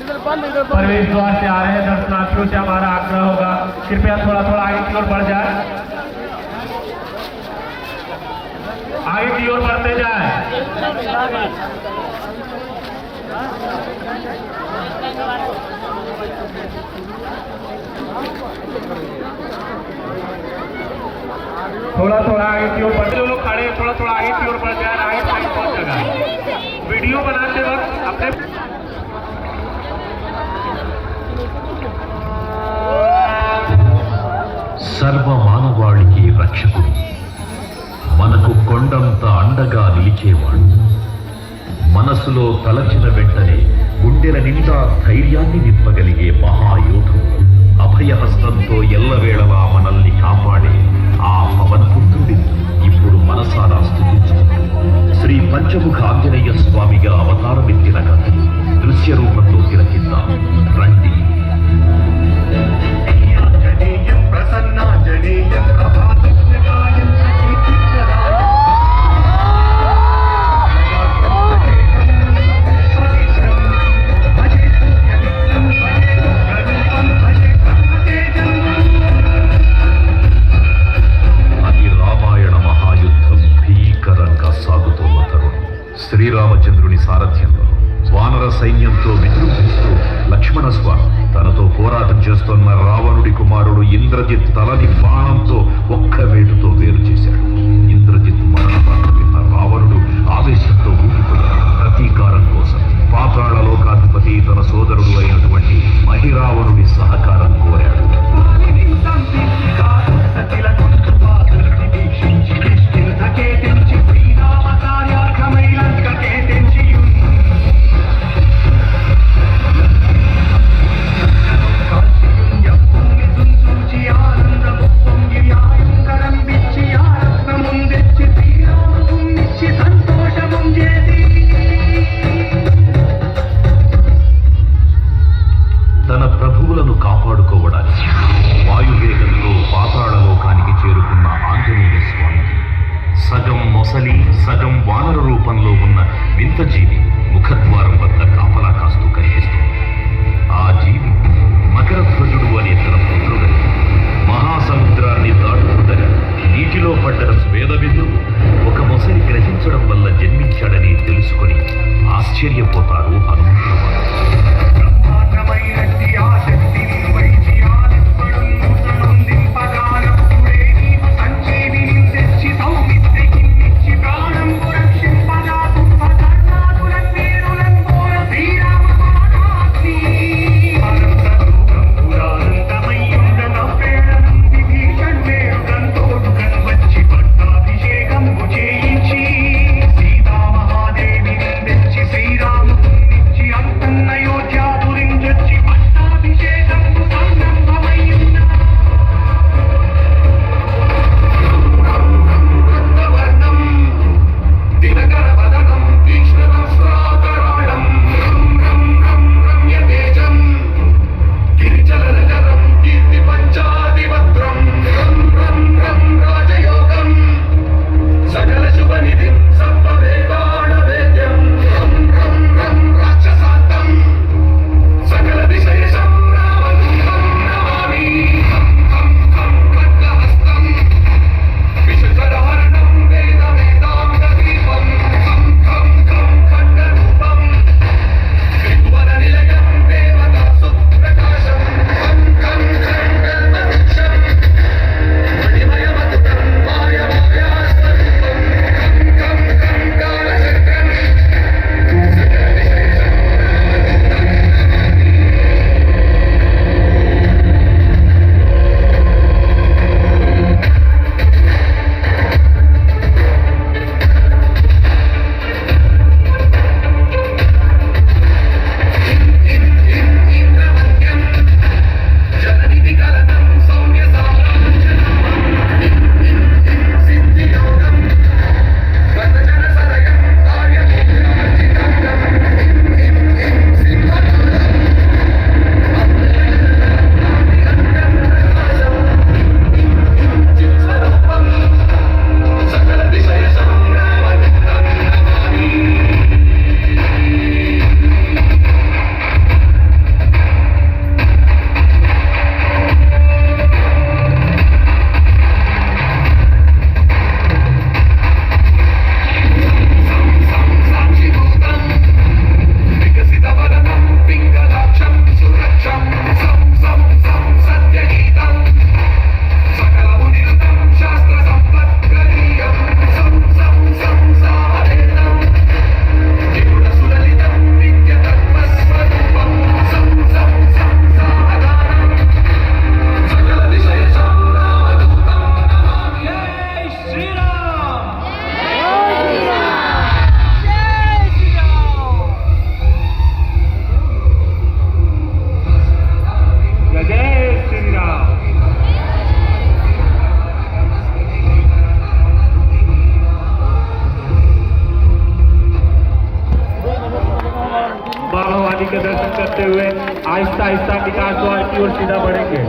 प्रवेश द्वार से आ रहे हैं दर्शनार्थियों से हमारा आग्रह होगा कृपया थोड़ा थोड़ा आगे की ओर बढ़ जाए, आगे की ओर बढ़ते जाए। थोड़ा थोड़ा आगे की ओर बढ़ते, जो लोग खड़े हैं थोड़ा थोड़ा आगे की ओर बढ़ जाए। आगे साइड बहुत जगह है, वीडियो बनाते वक्त अपने సర్వ మానవాళికి రక్షకుడు, మనకు కొండంత అండగా నిలిచేవాడు, మనసులో తలచిన వెంటనే గుండెల నిండా ధైర్యాన్ని నింపగలిగే మహాయోధుడు, అభయహస్తంతో ఎల్లవేళలా మనల్ని కాపాడే ఆ పవనపుత్రుడి ఇప్పుడు మనసారా స్తుతించుకుంటూ శ్రీ పంచముఖ ఆంజనేయ స్వామిగా అవతారమెత్తిన కథ దృశ్య రూపంలో తిలకిద్దాం రండి. శ్రీరామచంద్రుని సారథ్యంలో వానర సైన్యంతో విజృంభిస్తూ లక్ష్మణస్వామి తనతో పోరాటం చేస్తున్న రావణుడి కుమారుడు ఇంద్రజిత్ తలని బాణంతో ఒక్క వేటుతో వేరు చేశాడు. ఇంద్రజిత్ మరణ వార్త విన్న రావణుడు ఆవేశంతో ఊగిపోయాడు. ప్రతీకారం కోసం పాతాళ లోకాధిపతి తన సోదరుడు అయినటువంటి మహిరావణుడి సహకారం కోరాడు. తన ప్రభువులను కాపాడుకోవడానికి వాయువేగంతో పాతాళలోకానికి చేరుకున్న ఆంజనేయ స్వామి సగం మొసలి సగం వానర రూపంలో ఉన్న వింత జీవి ముఖద్వారం వద్ద కాపలా కాస్తూ కనిపిస్తుంది. ఆ జీవి మకరధ్వజుడు అనే తన పుత్రుడని మహాసముద్రాన్ని దాటుతుండగా నీటిలో పడ్డ వేదవిధుడు ఒక మొసలి గ్రహించడం వల్ల జన్మించాడని తెలుసుకొని ఆశ్చర్యపోతాడు హనుమంతుడు. శ్రీరామ जी के दर्शन करते हुए आहिस्ता आहिस्ता विकास द्वार की ओर सीधा बढ़ेंगे।